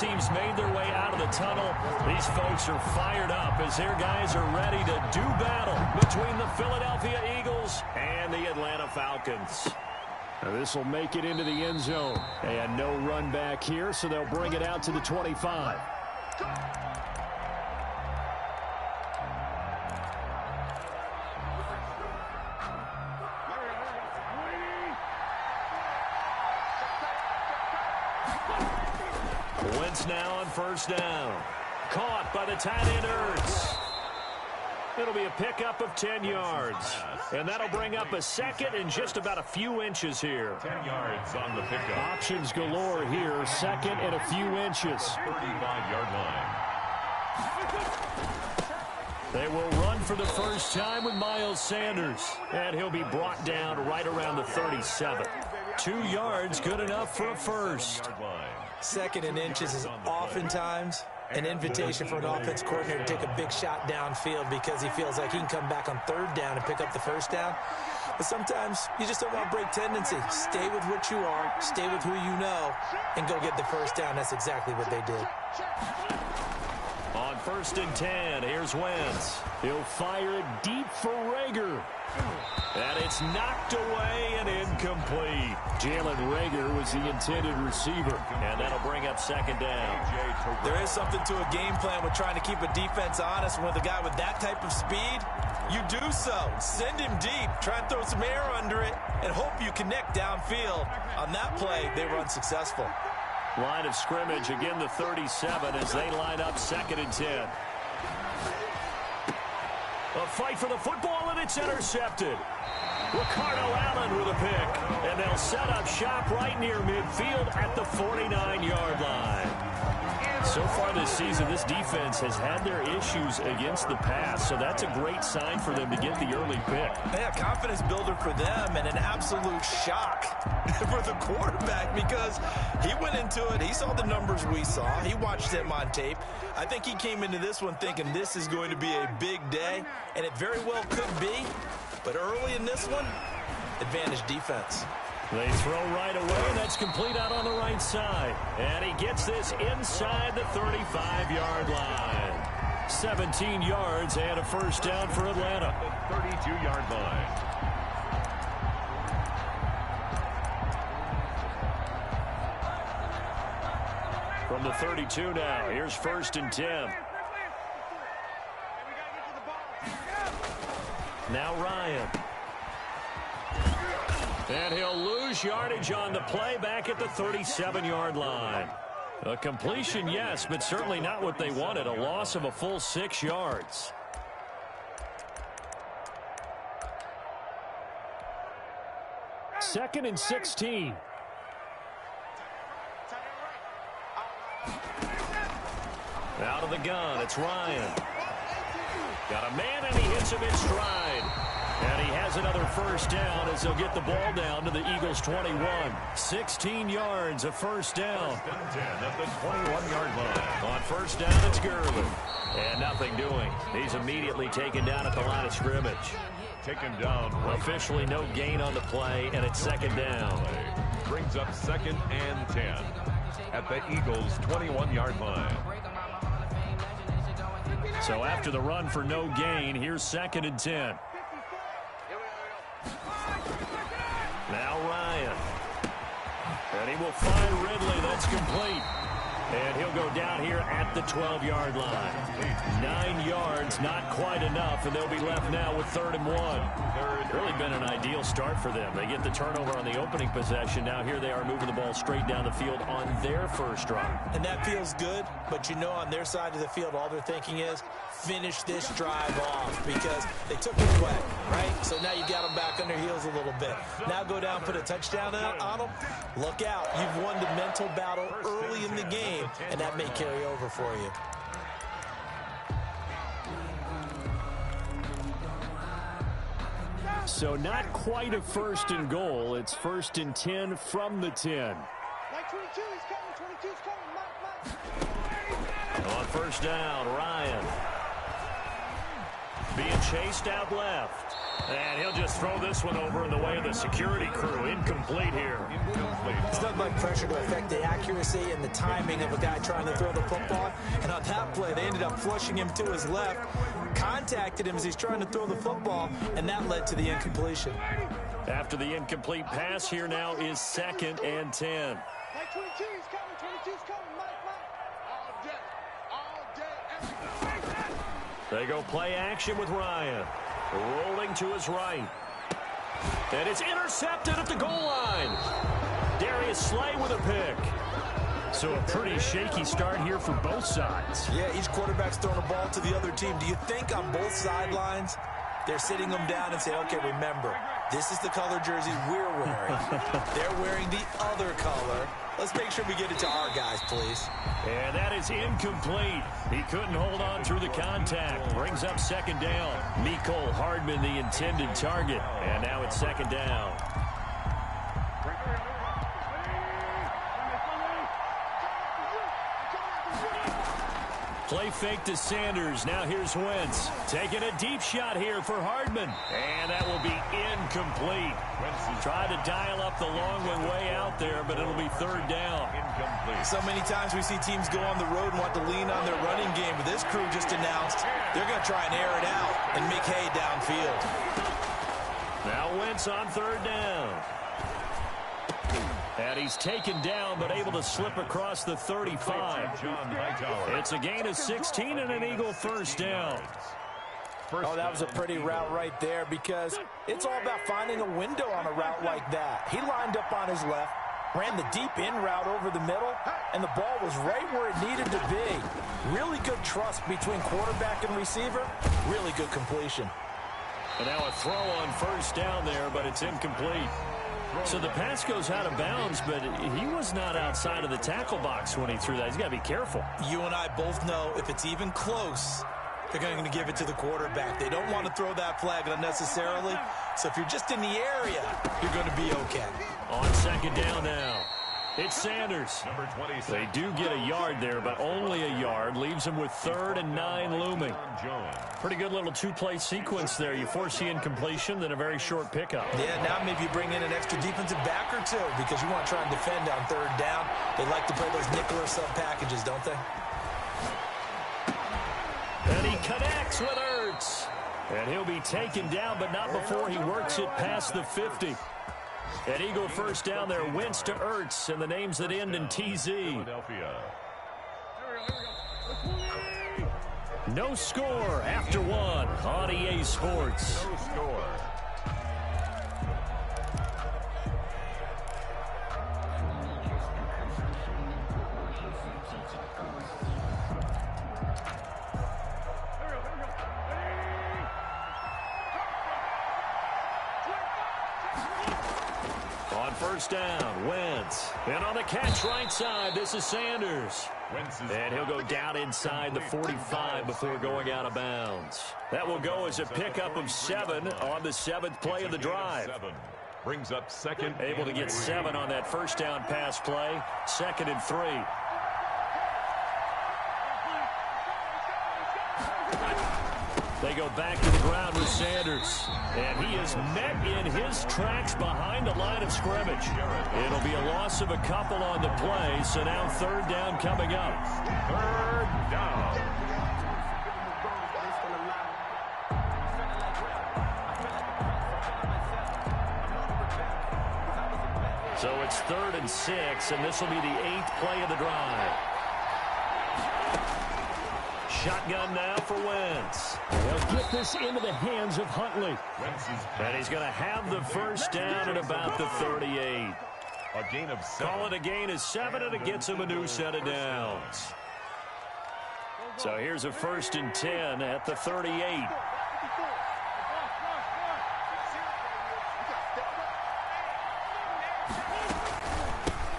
teams made their way out of the tunnel. These folks are fired up as their guys are ready to do battle between the Philadelphia Eagles and the Atlanta Falcons. This will make it into the end zone. And no run back here, so they'll bring it out to the 25. Wentz now on first down. Caught by the tight end Ertz. It'll be a pickup of 10 yards. And that'll bring up a second and just about a few inches here. 10 yards on the pickup. Options galore here. Second and a few inches. 35-yard line. They will run for the first time with Miles Sanders. And he'll be brought down right around the 37. 2 yards, good enough for a first. Second and inches is oftentimes an invitation for an offense coordinator to take a big shot downfield because he feels like he can come back on third down and pick up the first down. But sometimes you just don't want break tendency. Stay with what you are, stay with who you know, and go get the first down. That's exactly what they did. On first and 10, here's Wentz. He'll fire it deep for Rager. And it's knocked away and incomplete. Jalen Rager was the intended receiver. And that'll bring up second down. There is something to a game plan with trying to keep a defense honest. With a guy with that type of speed, you do so. Send him deep. Try and throw some air under it and hope you connect downfield. On that play, they were unsuccessful. Line of scrimmage, again the 37 as they line up second and 10. A fight for the football, and it's intercepted. Ricardo Allen with a pick. And they'll set up shop right near midfield at the 49-yard line. So far this season, this defense has had their issues against the pass, so that's a great sign for them to get the early pick. Yeah, confidence builder for them and an absolute shock for the quarterback because he went into it. He saw the numbers we saw. He watched them on tape. I think he came into this one thinking this is going to be a big day, and it very well could be. But early in this one, advantage defense. They throw right away, and that's complete out on the right side. And he gets this inside the 35-yard line. 17 yards and a first down for Atlanta. 32-yard line. From the 32 now, here's first and 10. Now Ryan. And he'll lose yardage on the play back at the 37-yard line. A completion, yes, but certainly not what they wanted. A loss of a full 6 yards. Second and 16. Out of the gun, it's Ryan. Got a man, and he hits him in stride. And he has another first down as they'll get the ball down to the Eagles' 21. 16 yards, a first down. First and 10 at the 21-yard line. On first down, it's Gurley. And nothing doing. He's immediately taken down at the line of scrimmage. Taken down. Officially no gain on the play, and it's second down. Brings up second and 10 at the Eagles' 21-yard line. So after the run for no gain, here's second and 10. Now Ryan. And he will find Ridley. That's complete. And he'll go down here at the 12-yard line. 9 yards, not quite enough, and they'll be left now with 3rd and 1. Really been an ideal start for them. They get the turnover on the opening possession. Now here they are moving the ball straight down the field on their first drive. And that feels good, but you know on their side of the field, all they're thinking is finish this drive off because they took it away, right? So now you got them back on their heels a little bit. Now go down, put a touchdown on them. Look out. You've won the mental battle early in the game, and that may carry over for you. So not quite a first and goal. It's first and 10 from the 10. Like 22, he's coming. 22's coming. On first down, Ryan. Being chased out left. And he'll just throw this one over in the way of the security crew. Incomplete here. It's not like pressure to affect the accuracy and the timing of a guy trying to throw the football. And on that play, they ended up flushing him to his left, contacted him as he's trying to throw the football, and that led to the incompletion. After the incomplete pass, here now is 2nd and 10. Mike 22 is coming. 22's coming. Mike. All day. They go play action with Ryan. Rolling to his right. And it's intercepted at the goal line. Darius Slay with a pick. So a pretty shaky start here for both sides. Yeah, each quarterback's throwing a ball to the other team. Do you think on both sidelines they're sitting them down and say, okay, remember, this is the color jersey we're wearing. They're wearing the other color. Let's make sure we get it to our guys, please. And that is incomplete. He couldn't hold on through the contact. Brings up 2nd down. Mecole Hardman, the intended target. And now it's 2nd down. Play fake to Sanders. Now here's Wentz. Taking a deep shot here for Hardman. And that will be incomplete. Tried to dial up the long one way out there, but it'll be 3rd down. Incomplete. So many times we see teams go on the road and want to lean on their running game, but this crew just announced they're going to try and air it out and make hay downfield. Now Wentz on 3rd down. And he's taken down, but able to slip across the 35. It's a gain of 16 and an Eagle 1st down. Oh, that was a pretty route right there because it's all about finding a window on a route like that. He lined up on his left, ran the deep in route over the middle, and the ball was right where it needed to be. Really good trust between quarterback and receiver. Really good completion. And now a throw on 1st down there, but it's incomplete. So the pass goes out of bounds, but he was not outside of the tackle box when he threw that. He's got to be careful. You and I both know if it's even close, they're going to give it to the quarterback. They don't want to throw that flag unnecessarily. So if you're just in the area, you're going to be okay. On 2nd down now. It's Sanders. Number 26. They do get a yard there, but only a yard. Leaves them with 3rd and 9 looming. Pretty good little 2-play sequence there. You force the incompletion, then a very short pickup. Yeah, now maybe you bring in an extra defensive back or two because you want to try and defend on 3rd down. They like to play those nickel or sub packages, don't they? And he connects with Ertz. And he'll be taken down, but not before he works it past the 50. An Eagle 1st down there. Wentz to Ertz, and the names that end in TZ. Philadelphia. No score after 1 on EA Sports. No score. On 1st down, Wentz. And on the catch right side, this is Sanders. And he'll go down inside the 45 before going out of bounds. That will go as a pickup of 7 on the 7th play of the drive. Brings up 2nd. Able to get 7 on that 1st down pass play. 2nd and 3. They go back to the ground with Sanders. And he is met in his tracks behind the line of scrimmage. It'll be a loss of a couple on the play, so now 3rd down coming up. 3rd down. So it's 3rd and 6, and this will be the 8th play of the drive. Shotgun now for Wentz. They'll get this into the hands of Huntley. And he's going to have the 1st down at about the 38. A gain of 7. Call it a gain of 7, and it gets him a new set of downs. So here's a 1st and 10 at the 38.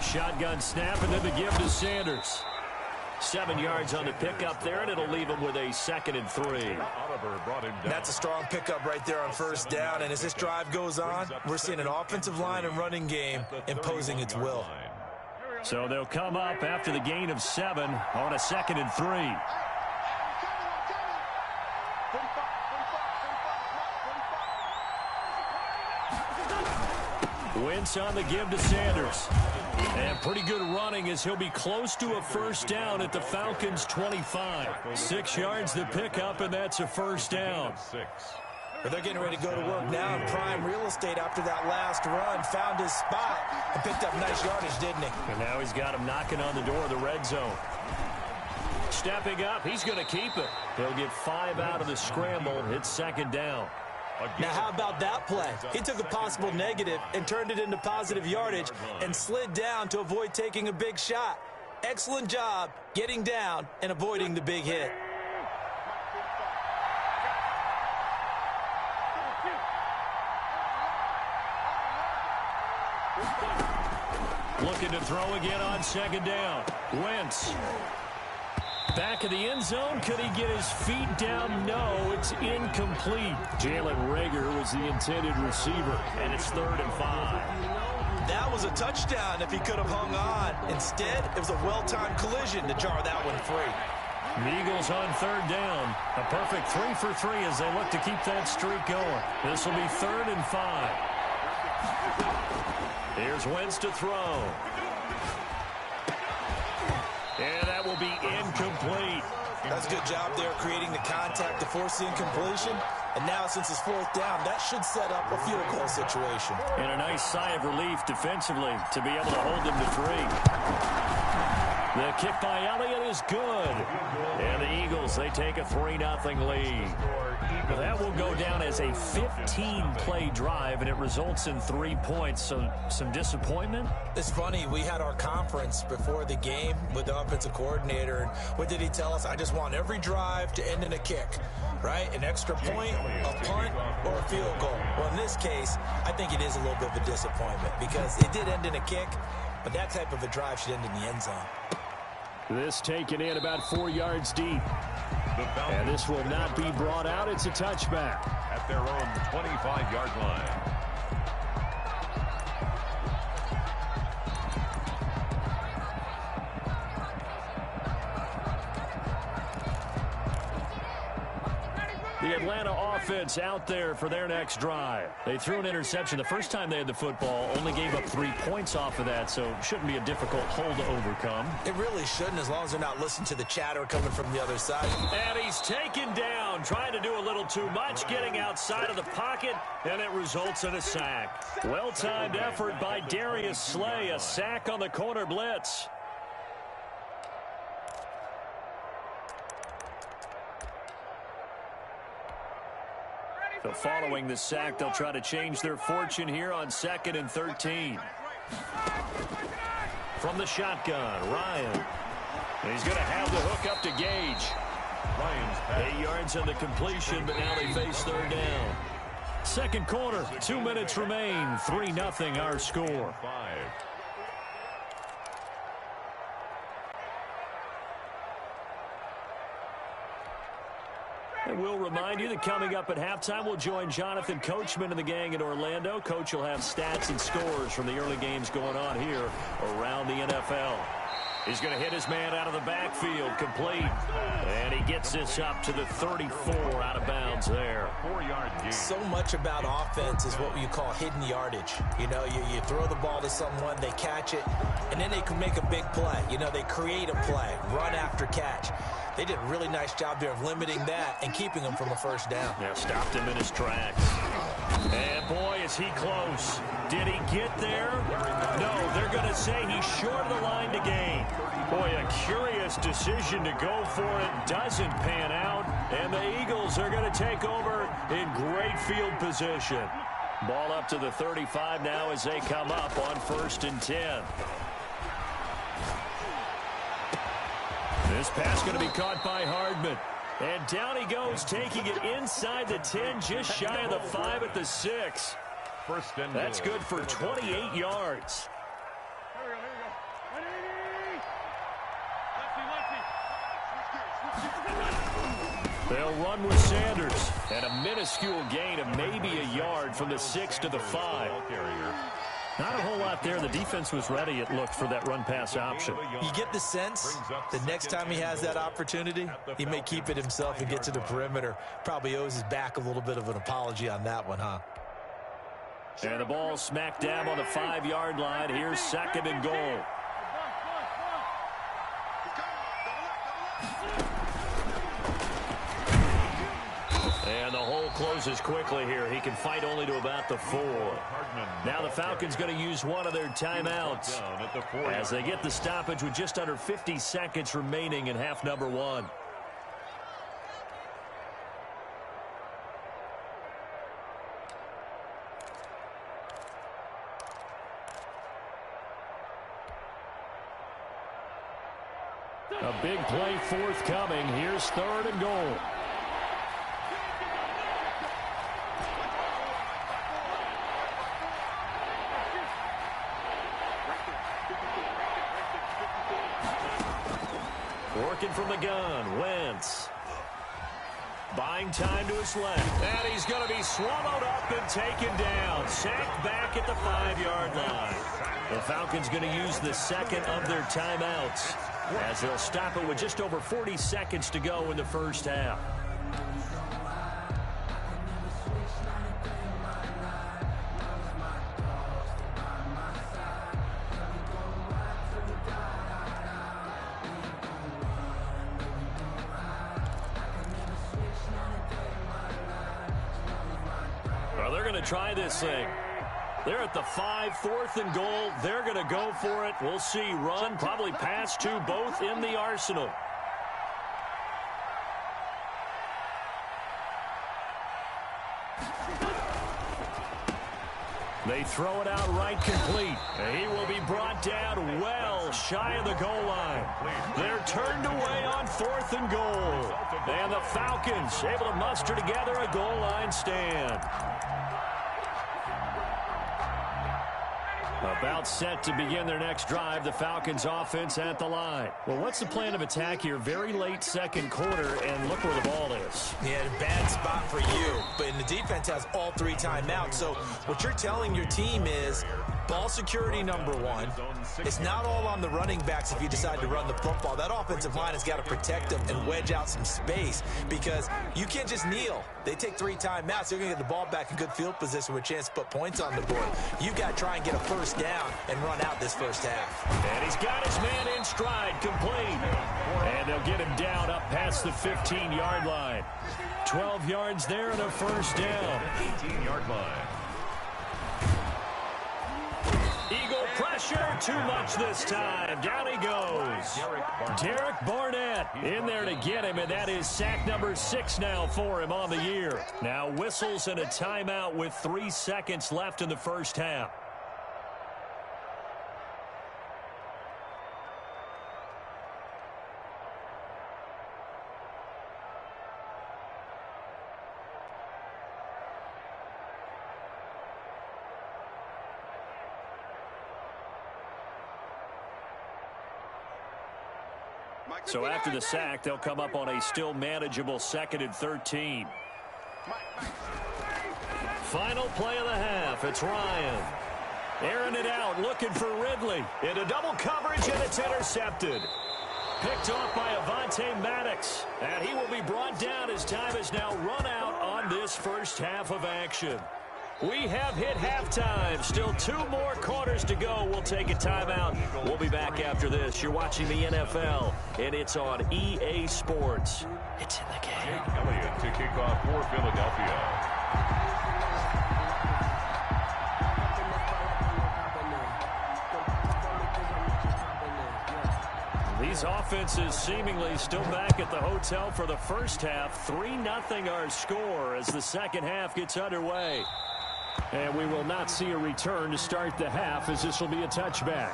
Shotgun snap, and then the give to Sanders. 7 yards on the pickup there, and it'll leave him with a 2nd and 3. Oliver brought him down. That's a strong pickup right there on 1st down. And as this drive goes on, we're seeing an offensive line and running game imposing its will. So they'll come up after the gain of 7 on a 2nd and 3. Wentz on the give to Sanders. And pretty good running as he'll be close to a first down at the Falcons' 25. 6 yards to pick up, and that's a first down. But they're getting ready to go to work now in prime real estate after that last run. Found his spot and picked up nice yardage, didn't he? And now he's got him knocking on the door of the red zone. Stepping up, he's going to keep it. He'll get 5 out of the scramble. It's second down. Now, how about that play? He took a possible negative and turned it into positive yardage and slid down to avoid taking a big shot. Excellent job getting down and avoiding the big hit. Looking to throw again on second down. Wentz. Back of the end zone. Could he get his feet down? No, it's incomplete. Jalen Reagor was the intended receiver, and it's 3rd and 5. That was a touchdown if he could have hung on. Instead, it was a well-timed collision to jar that one free. The Eagles on 3rd down. A perfect 3 for 3 as they look to keep that streak going. This will be 3rd and 5. Here's Wentz to throw. And that will be incomplete. That's a good job there creating the contact to force the incompletion. And now since it's 4th down, that should set up a field goal situation. And a nice sigh of relief defensively to be able to hold them to 3. The kick by Elliott is good. And the Eagles, they take a 3-0 lead. That will go down as a 15-play drive, and it results in 3 points. So some disappointment? It's funny. We had our conference before the game with the offensive coordinator. And what did he tell us? I just want every drive to end in a kick, right? An extra point, a punt, or a field goal. Well, in this case, I think it is a little bit of a disappointment because it did end in a kick, but that type of a drive should end in the end zone. This taken in about 4 yards deep. And this will not be brought out. It's a touchback. At their own 25-yard line. The Atlanta offense out there for their next drive. They threw an interception the first time they had the football, only gave up 3 points off of that, so it shouldn't be a difficult hole to overcome. It really shouldn't, as long as they're not listening to the chatter coming from the other side. And he's taken down, trying to do a little too much, getting outside of the pocket, and it results in a sack. Well-timed effort by Darius Slay, a sack on the corner blitz. So following the sack, they'll try to change their fortune here on 2nd and 13. From the shotgun, Ryan. And he's going to have the hook up to Gage. 8 yards on the completion, but now they face 3rd down. Second quarter, 2 minutes remain. 3-0 our score. And we'll remind you that coming up at halftime, we'll join Jonathan Coachman and the gang in Orlando. Coach will have stats and scores from the early games going on here around the NFL. He's going to hit his man out of the backfield, complete. And he gets this up to the 34 out of bounds there. 4-yard gain. So much about offense is what you call hidden yardage. You know, you throw the ball to someone, they catch it, and then they can make a big play. You know, they create a play, run after catch. They did a really nice job there of limiting that and keeping him from a first down. Now stopped him in his tracks. And boy, is he close. Did he get there? No, they're going to say he's short of the line to gain. Boy, a curious decision to go for it. Doesn't pan out. And the Eagles are going to take over in great field position. Ball up to the 35 now as they come up on 1st and 10. This pass going to be caught by Hardman. And down he goes, taking it inside the 10, just shy of the 5 at the 6. That's good for 28 yards. They'll run with Sanders. And a minuscule gain of maybe a yard from the 6 to the 5. Not a whole lot there. The defense was ready, it looked, for that run-pass option. You get the sense the next time he has that opportunity, he may keep it himself and get to the perimeter. Probably owes his back a little bit of an apology on that one, huh? And the ball smack dab on the 5-yard line. Here's 2nd and goal. And the hole closes quickly here. He can fight only to about the 4. Now the Falcons going to use one of their timeouts as they get the stoppage with just under 50 seconds remaining in half number 1. A big play forthcoming. Here's 3rd and goal. Working from the gun, Wentz. Buying time to his left. And he's going to be swallowed up and taken down. Sacked back at the 5-yard line. The Falcons going to use the 2nd of their timeouts as they'll stop it with just over 40 seconds to go in the first half. Well, they're going to try this thing. They're at the 5, 4th and goal. They're going to go for it. We'll see. Run, probably pass to both in the arsenal. They throw it out right complete. He will be brought down well shy of the goal line. They're turned away on 4th and goal. And the Falcons able to muster together a goal line stand. About set to begin their next drive, the Falcons offense at the line. Well, what's the plan of attack here? Very late 2nd quarter, and look where the ball is. Yeah, a bad spot for you. But the defense has all 3 timeouts. So what you're telling your team is ball security number 1. It's not all on the running backs if you decide to run the football. That offensive line has got to protect them and wedge out some space because you can't just kneel. They take 3 timeouts. They're going to get the ball back in good field position with a chance to put points on the board. You got to try and get a first down and run out this first half. And he's got his man in stride, complete. And they'll get him down up past the 15-yard line. 12 yards there and a first down. 18-yard line. Eagle pressure, too much this time. Down he goes. Derek Barnett in there to get him, and that is sack number 6 now for him on the year. Now whistles and a timeout with 3 seconds left in the first half. So after the sack, they'll come up on a still manageable 2nd and 13. Final play of the half. It's Ryan. Airing it out, looking for Ridley. Into double coverage, and it's intercepted. Picked off by Avonte Maddox. And he will be brought down as time is now run out on this first half of action. We have hit halftime. Still 2 more quarters to go. We'll take a timeout. We'll be back after this. You're watching the NFL, and it's on EA Sports. It's in the game. Jake Elliott to kick off for Philadelphia. These offenses seemingly still back at the hotel for the first half. 3-0 our score as the second half gets underway. And we will not see a return to start the half as this will be a touchback.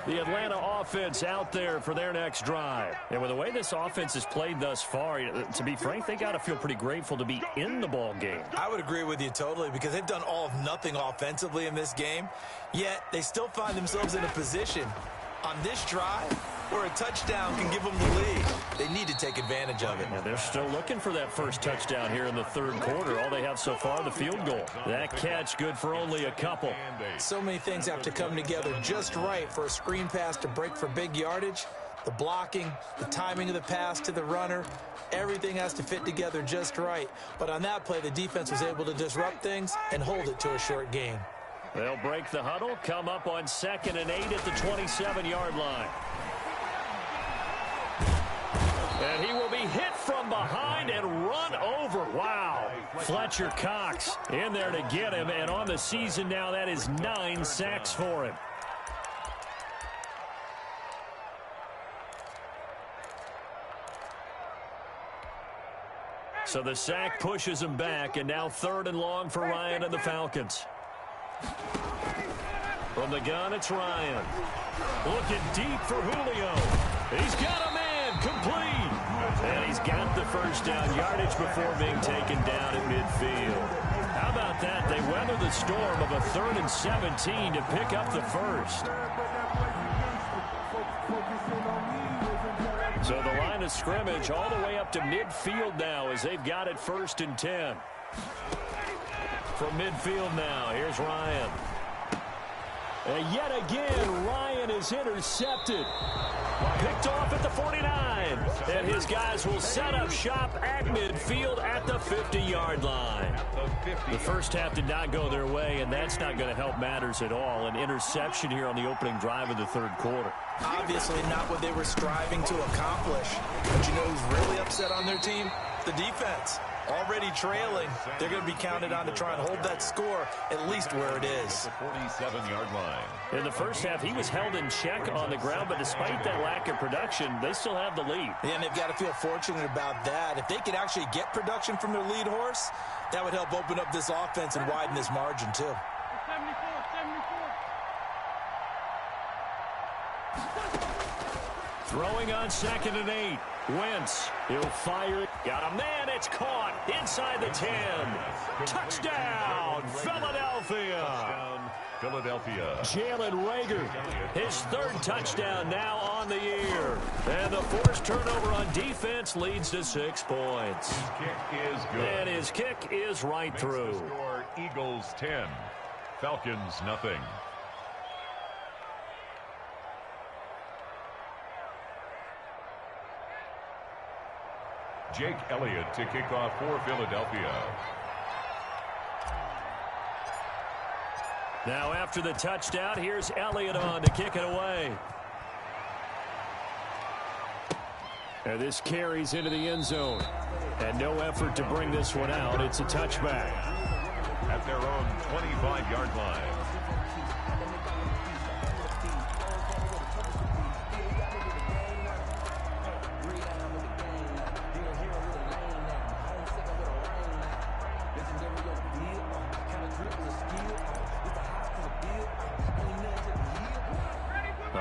The Atlanta offense out there for their next drive. And with the way this offense has played thus far, to be frank, they got to feel pretty grateful to be in the ball game. I would agree with you totally because they've done all of nothing offensively in this game, yet they still find themselves in a position on this drive where a touchdown can give them the lead. They need to take advantage of it. Yeah, they're still looking for that first touchdown here in the third quarter. All they have so far, the field goal. That catch good for only a couple. So many things have to come together just right for a screen pass to break for big yardage. The blocking, the timing of the pass to the runner, everything has to fit together just right. But on that play, the defense was able to disrupt things and hold it to a short gain. They'll break the huddle, come up on 2nd and 8 at the 27-yard line. And he will be hit from behind and run over. Wow. Fletcher Cox in there to get him. And on the season now, that is 9 sacks for him. So the sack pushes him back, and now 3rd and long for Ryan and the Falcons. From the gun, it's Ryan. Looking deep for Julio. He's got a man, complete. And he's got the first down yardage before being taken down at midfield. How about that? They weather the storm of a 3rd and 17 to pick up the first. So the line of scrimmage all the way up to midfield now as they've got it 1st and 10. From midfield now, here's Ryan. And yet again, Ryan is intercepted. Picked off at the 49. And his guys will set up shop at midfield at the 50-yard line. The first half did not go their way, and that's not going to help matters at all. An interception here on the opening drive of the third quarter. Obviously not what they were striving to accomplish. But you know who's really upset on their team? The defense. Already trailing. They're going to be counted on to try and hold that score at least where it is. The 47-yard line. In the first half, he was held in check on the ground, but despite that lack of production, they still have the lead. And they've got to feel fortunate about that. If they could actually get production from their lead horse, that would help open up this offense and widen this margin too. 74. Throwing on 2nd and 8. Wentz, he'll fire it. Got a man, it's caught inside the 10. Touchdown, Philadelphia. Touchdown, Philadelphia. Jalen Reagor, his 3rd touchdown now on the year. And the forced turnover on defense leads to 6 points. His kick is good. And his kick is right Makes through. the score Eagles 10, Falcons nothing. Jake Elliott to kick off for Philadelphia. Now after the touchdown, here's Elliott on to kick it away. And this carries into the end zone. And no effort to bring this one out. It's a touchback. At their own 25-yard line.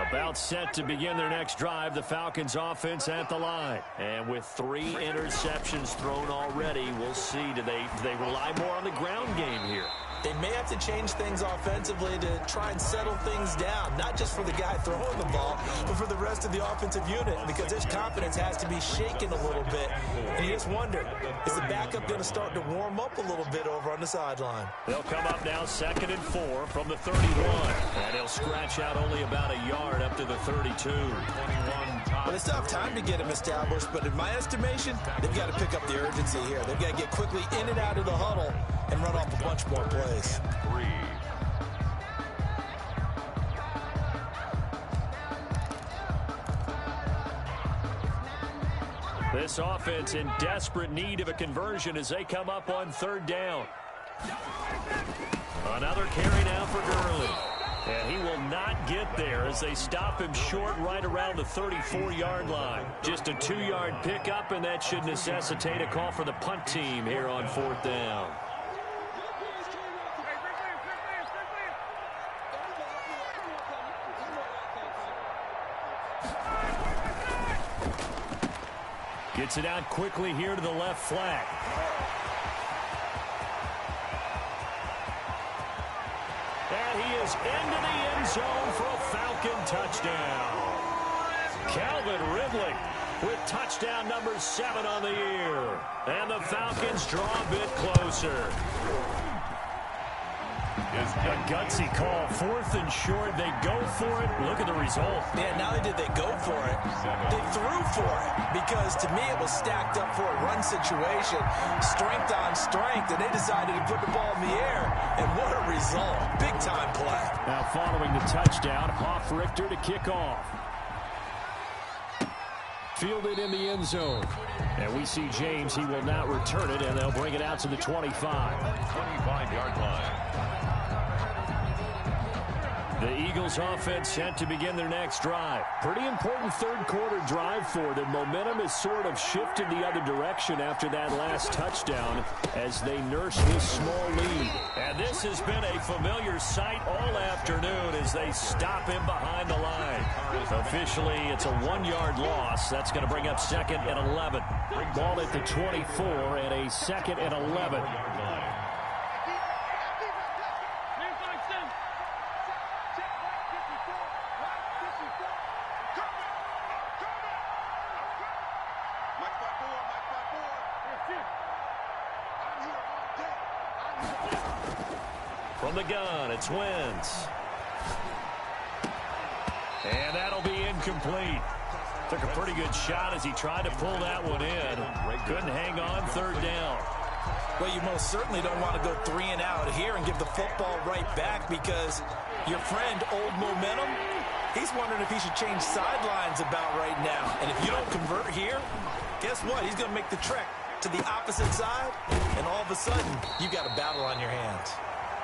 About set to begin their next drive, the Falcons offense at the line. And with 3 interceptions thrown already, we'll see. Do they rely more on the ground game here? They may have to change things offensively to try and settle things down, not just for the guy throwing the ball, but for the rest of the offensive unit, because his confidence has to be shaken a little bit. And you just wonder, is the backup going to start to warm up a little bit over on the sideline? They'll come up now 2nd and 4 from the 31. And he'll scratch out only about a yard up to the 32. Well, they still have time to get him established, but in my estimation, they've got to pick up the urgency here. They've got to get quickly in and out of the huddle and run off a bunch more plays. 3. This offense in desperate need of a conversion as they come up on 3rd down. Another carry now for Gurley. And he will not get there as they stop him short right around the 34-yard line. Just a 2-yard pickup, and that should necessitate a call for the punt team here on 4th down. Gets it out quickly here to the left flat. And he is into the end zone for a Falcon touchdown. Calvin Ridley with touchdown number 7 on the year. And the Falcons draw a bit closer. A gutsy call, 4th and short. They go for it. Look at the result. Yeah, not only did they go for it, they threw for it. Because to me, it was stacked up for a run situation, strength on strength, and they decided to put the ball in the air. And what a result. Big-time play. Now following the touchdown, Hoff-Richter to kick off. Fielded in the end zone. And we see James. He will not return it, and they'll bring it out to the 25. 25-yard line. The Eagles offense set to begin their next drive. Pretty important third quarter drive for them. Momentum has sort of shifted the other direction after that last touchdown as they nurse this small lead. And this has been a familiar sight all afternoon as they stop him behind the line. Officially, it's a 1-yard loss. That's going to bring up 2nd and 11. Ball at the 24 and a 2nd and 11. From the gun, it's Wentz. And that'll be incomplete. Took a pretty good shot as he tried to pull that one in. Couldn't hang on, 3rd down. Well, you most certainly don't want to go 3 and out here and give the football right back because your friend, Old Momentum, he's wondering if he should change sidelines about right now. And if you don't convert here, guess what? He's going to make the trek to the opposite side, and all of a sudden, you've got a battle on your hands.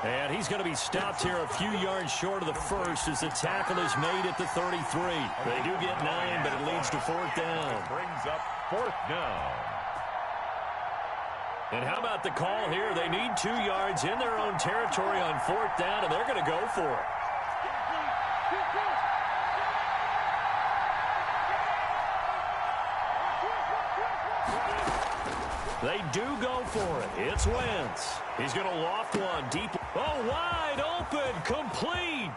And he's going to be stopped here a few yards short of the first as the tackle is made at the 33. They do get 9, but it leads to 4th down. Brings up 4th down. And how about the call here? They need 2 yards in their own territory on 4th down, and they're going to go for it. They do go for it. It's Wentz. He's going to loft one deep. Oh, wide open. Complete.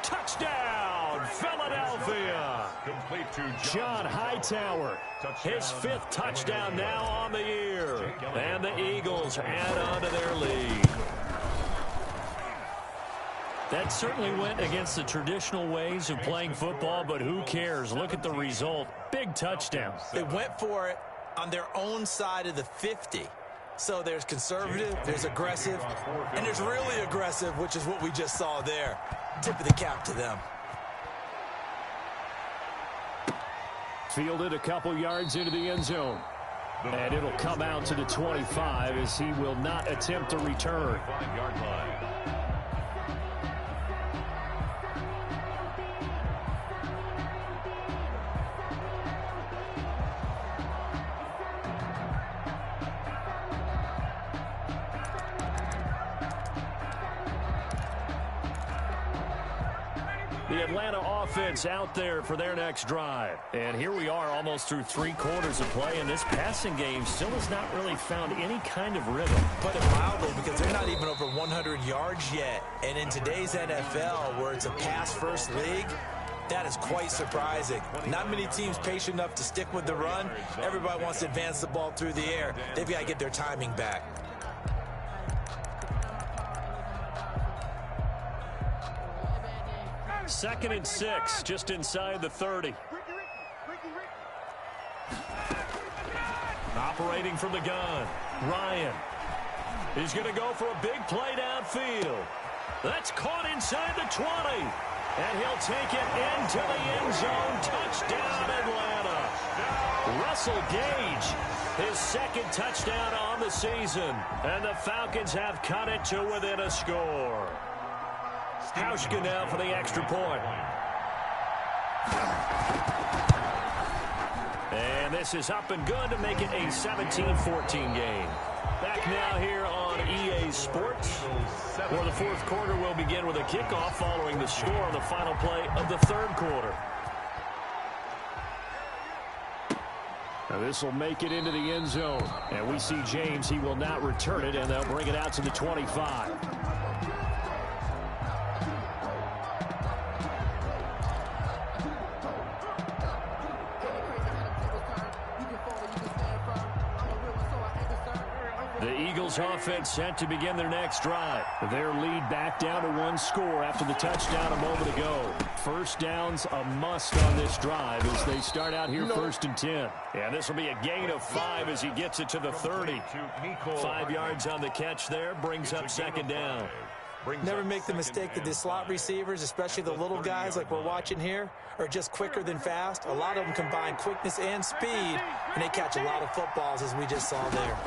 Touchdown, Philadelphia. Complete to John Hightower. His 5th touchdown now on the year. And the Eagles add on to their lead. That certainly went against the traditional ways of playing football, but who cares? Look at the result. Big touchdown. They went for it on their own side of the 50. So there's conservative, there's aggressive, and there's really aggressive, which is what we just saw there. Tip of the cap to them. Fielded a couple yards into the end zone. And it'll come out to the 25 as he will not attempt to return. 5-yard line. The Atlanta offense out there for their next drive. And here we are almost through 3 quarters of play, and this passing game still has not really found any kind of rhythm. Put it mildly, because they're not even over 100 yards yet. And in today's NFL, where it's a pass-first league, that is quite surprising. Not many teams patient enough to stick with the run. Everybody wants to advance the ball through the air. They've got to get their timing back. Second and 6, just inside the 30. Operating from the gun, Ryan. He's going to go for a big play downfield. That's caught inside the 20. And he'll take it into the end zone. Touchdown, Atlanta. Russell Gage, his 2nd touchdown on the season. And the Falcons have cut it to within a score. Hauschka now for the extra point. And this is up and good to make it a 17-14 game. Back now here on EA Sports, where the 4th quarter will begin with a kickoff following the score on the final play of the 3rd quarter. Now this will make it into the end zone. And we see James. He will not return it, and they'll bring it out to the 25. The Eagles offense set to begin their next drive. Their lead back down to 1 score after the touchdown a moment ago. First down's a must on this drive as they start out here 1st and 10. And this will be a gain of 5 as he gets it to the 30. 5 yards on the catch there, brings up 2nd down. Never make the mistake that the slot receivers, especially the little guys like we're watching here, are just quicker than fast. A lot of them combine quickness and speed, and they catch a lot of footballs as we just saw there.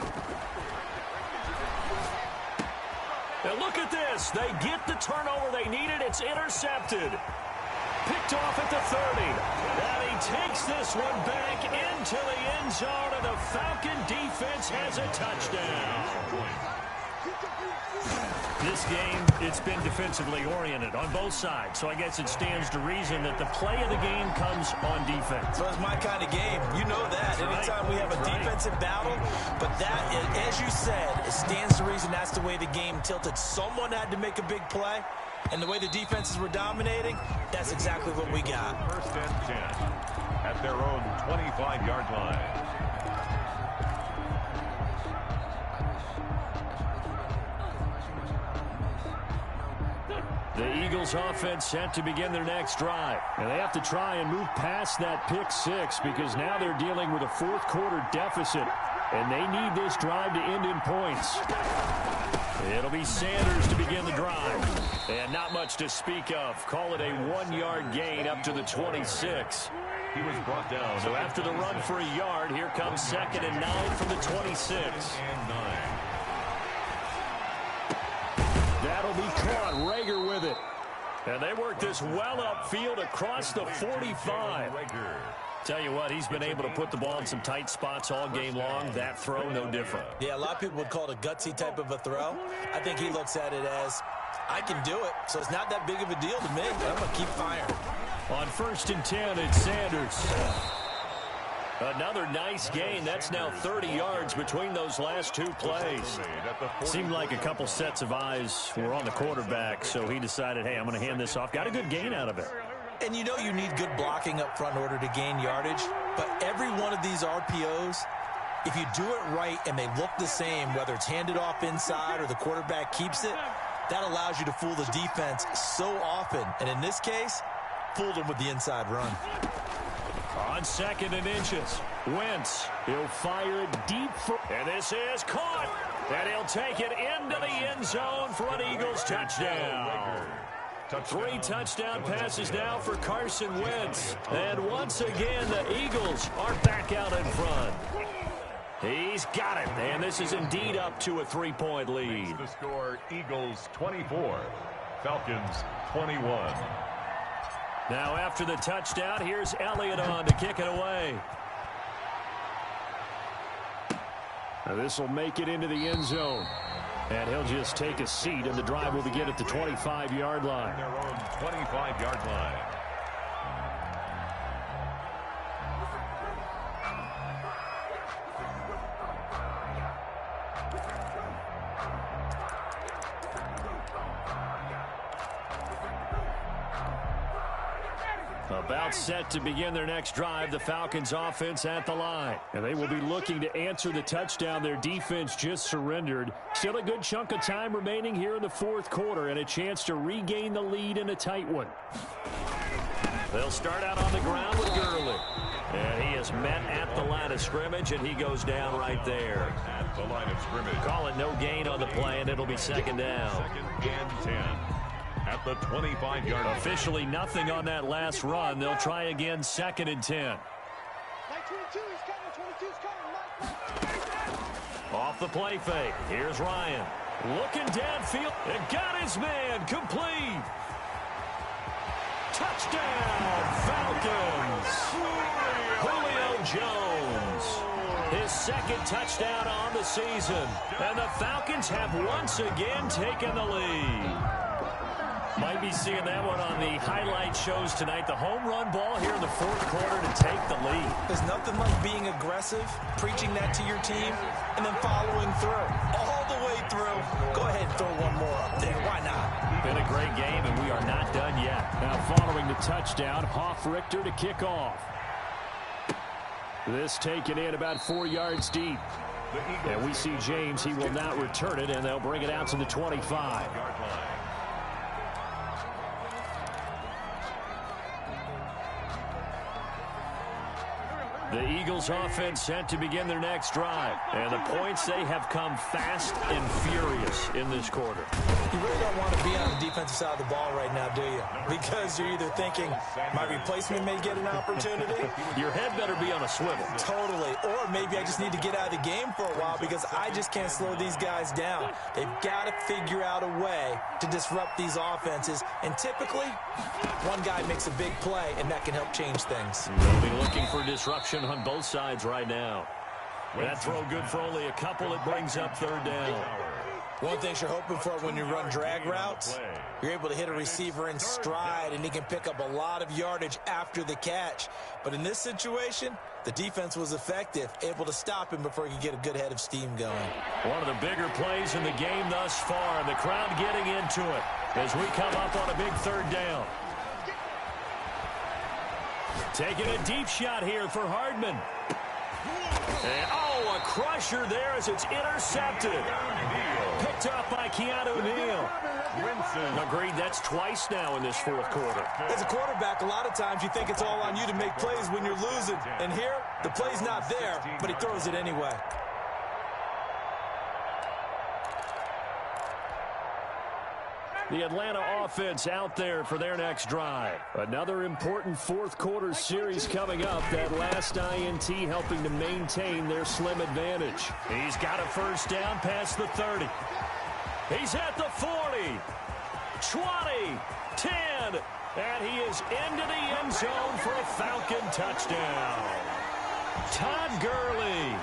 And look at this. They get the turnover they needed. It's intercepted. Picked off at the 30. And he takes this one back into the end zone, and the Falcon defense has a touchdown. This game, it's been defensively oriented on both sides, so I guess it stands to reason that the play of the game comes on defense. So it's my kind of game. You know that. Anytime we have a defensive battle, but that, as you said, it stands to reason that's the way the game tilted. Someone had to make a big play, and the way the defenses were dominating, that's exactly what we got. 1st and 10 at their own 25-yard line. The Eagles offense set to begin their next drive. And they have to try and move past that pick 6 because now they're dealing with a 4th quarter deficit. And they need this drive to end in points. It'll be Sanders to begin the drive. And not much to speak of. Call it a 1-yard gain up to the 26. He was brought down. So after the run for a yard, here comes 2nd and 9 from the 26. And 9. That'll be caught. Rager with it. And they work this well upfield across the 45. Tell you what, he's been able to put the ball in some tight spots all game long. That throw, no different. Yeah, a lot of people would call it a gutsy type of a throw. I think he looks at it as, I can do it, so it's not that big of a deal to me. I'm going to keep firing. On 1st and 10, it's Sanders. Another nice gain. That's now 30 yards between those last 2 plays. Seemed like a couple sets of eyes were on the quarterback, so he decided, hey, I'm going to hand this off. Got a good gain out of it. And you know you need good blocking up front in order to gain yardage, but every one of these RPOs, if you do it right and they look the same, whether it's handed off inside or the quarterback keeps it, that allows you to fool the defense so often. And in this case, fooled them with the inside run. On 2nd and inches, Wentz, he'll fire it deep, and this is caught, and he'll take it into the end zone for an Eagles touchdown. 3 touchdown passes now for Carson Wentz, and once again the Eagles are back out in front. He's got it, and this is indeed up to a 3-point lead. The score, Eagles 24, Falcons 21. Now after the touchdown, here's Elliott on to kick it away. Now this will make it into the end zone. And he'll just take a seat, and the drive will begin at the 25-yard line. Their own 25-yard line. About set to begin their next drive, the Falcons offense at the line. And they will be looking to answer the touchdown their defense just surrendered. Still a good chunk of time remaining here in the 4th quarter and a chance to regain the lead in a tight one. They'll start out on the ground with Gurley. And he is met at the line of scrimmage, and he goes down right there. At the line of scrimmage. Call it no gain on the play, and it'll be 2nd down. 2nd and 10. At the 25-yard line. Officially nothing on that last run. They'll try again 2nd and 10. Mike 22 is coming. 22 is coming. Mike. Off the play fake. Here's Ryan. Looking downfield. And got his man. Complete. Touchdown, Falcons. Julio Jones. His 2nd touchdown on the season. And the Falcons have once again taken the lead. Might be seeing that one on the highlight shows tonight. The home run ball here in the 4th quarter to take the lead. There's nothing like being aggressive, preaching that to your team, and then following through. All the way through. Go ahead and throw one more up there. Why not? Been a great game, and we are not done yet. Now following the touchdown, Hoff-Richter to kick off. This taken in about 4 yards deep. And we see James. He will not return it, and they'll bring it out to the 25. The Eagles offense set to begin their next drive. And the points, they have come fast and furious in this quarter. You really don't want to be on the defensive side of the ball right now, do you? Because you're either thinking, my replacement may get an opportunity. Your head better be on a swivel. Totally. Or maybe I just need to get out of the game for a while because I just can't slow these guys down. They've got to figure out a way to disrupt these offenses. And typically, one guy makes a big play, and that can help change things. They'll be looking for disruption on both sides right now. That throw good for only a couple. It brings up third down. One thing you're hoping for when you run drag routes, you're able to hit a receiver in stride, and he can pick up a lot of yardage after the catch. But in this situation, the defense was effective, able to stop him before he could get a good head of steam going. One of the bigger plays in the game thus far, and the crowd getting into it as we come up on a big third down. Taking a deep shot here for Hardman. And, a crusher there as it's intercepted. Picked up by Keanu Neal. Agreed, that's twice now in this fourth quarter. As a quarterback, a lot of times you think it's all on you to make plays when you're losing. And here, the play's not there, but he throws it anyway. The Atlanta offense out there for their next drive. Another important fourth quarter series coming up. That last INT helping to maintain their slim advantage. He's got a first down past the 30. He's at the 40, 20, 10, and he is into the end zone for a Falcon touchdown. Todd Gurley,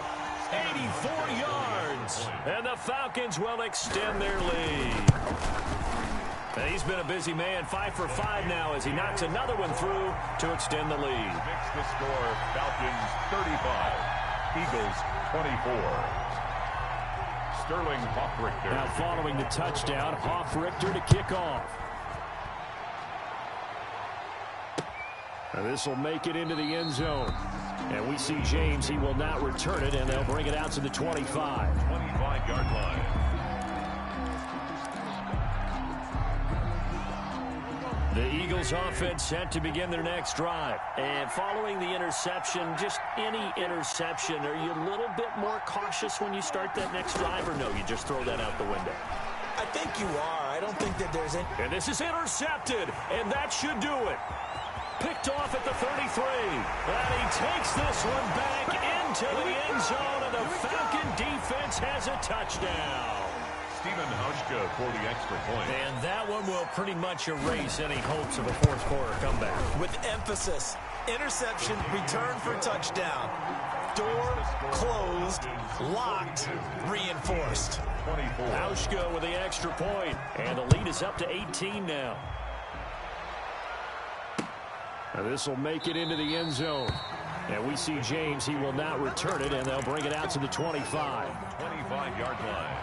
84 yards, and the Falcons will extend their lead. And he's been a busy man, 5 for 5 now as he knocks another one through to extend the lead. Makes the score Falcons 35, Eagles 24. Sterling Hoffrichter. Now following the touchdown, Hoffrichter to kick off. And this will make it into the end zone. And we see James. He will not return it, and they'll bring it out to the 25. 25-yard line. The Eagles offense set to begin their next drive. And following the interception, just any interception, are you a little bit more cautious when you start that next drive, or no, you just throw that out the window? I think you are. I don't think that there's any... And this is intercepted, and that should do it. Picked off at the 33. And he takes this one back into the end zone, and the Falcon defense has a touchdown. Steven Hauschka for the extra point. And that one will pretty much erase any hopes of a fourth quarter comeback. With emphasis, interception, return for touchdown. Door closed, locked, reinforced. 24. Hauschka with the extra point, and the lead is up to 18 now. And this will make it into the end zone. And we see James. He will not return it, and they'll bring it out to the 25. 25-yard line.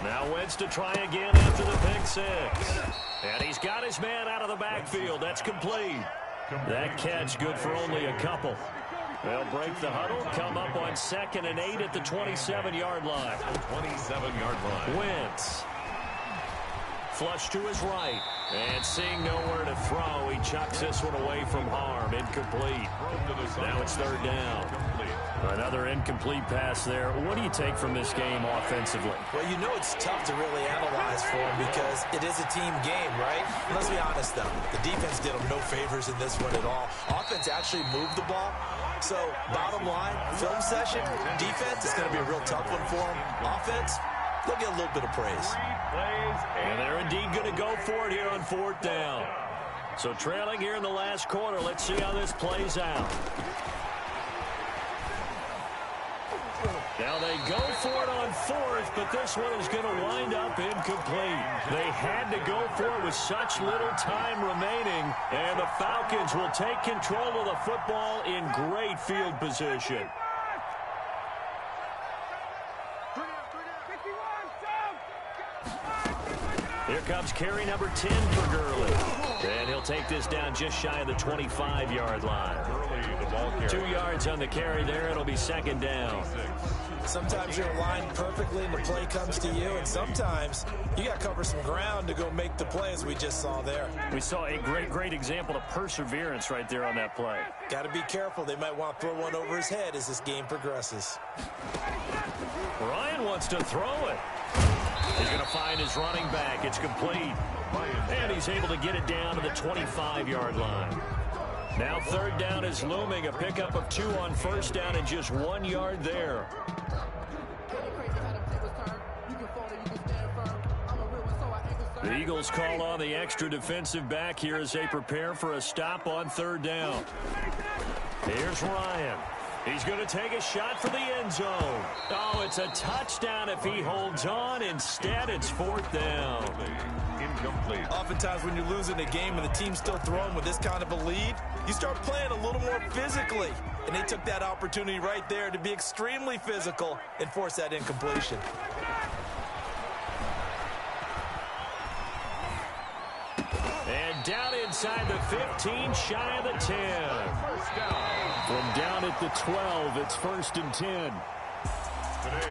Now Wentz to try again after the pick six. And he's got his man out of the backfield. That's complete. That catch good for only a couple. They'll break the huddle, come up on 2nd and 8 at the 27-yard line. 27-yard line. Wentz. Flush to his right. And seeing nowhere to throw, he chucks this one away from harm. Incomplete. Now it's third down. Another incomplete pass there. What do you take from this game offensively? Well, you know it's tough to really analyze for him because it is a team game, right? Let's be honest, though. The defense did him no favors in this one at all. Offense actually moved the ball. So, bottom line, film session, defense is going to be a real tough one for him. Offense, they'll get a little bit of praise. And they're indeed going to go for it here on 4th down. So trailing here in the last quarter. Let's see how this plays out. Now they go for it on 4th, but this one is going to wind up incomplete. They had to go for it with such little time remaining, and the Falcons will take control of the football in great field position. Here comes carry number 10 for Gurley. And he'll take this down just shy of the 25-yard line. Gurley, the ball carrier. 2 yards on the carry there. It'll be second down. Sometimes you're aligned perfectly and the play comes to you, and sometimes you got to cover some ground to go make the play, as we just saw there. We saw a great example of perseverance right there on that play. Got to be careful. They might want to throw one over his head as this game progresses. Ryan wants to throw it. He's going to find his running back. It's complete. And he's able to get it down to the 25-yard line. Now third down is looming. A pickup of 2 on first down and just 1 yard there. The Eagles call on the extra defensive back here as they prepare for a stop on third down. Here's Ryan. He's going to take a shot for the end zone. Oh, it's a touchdown if he holds on. Instead, it's fourth down. Incomplete. Oftentimes when you're losing a game and the team's still throwing with this kind of a lead, you start playing a little more physically. And they took that opportunity right there to be extremely physical and force that incompletion. And down inside the 15, shy of the 10. From down at the 12, it's 1st and 10.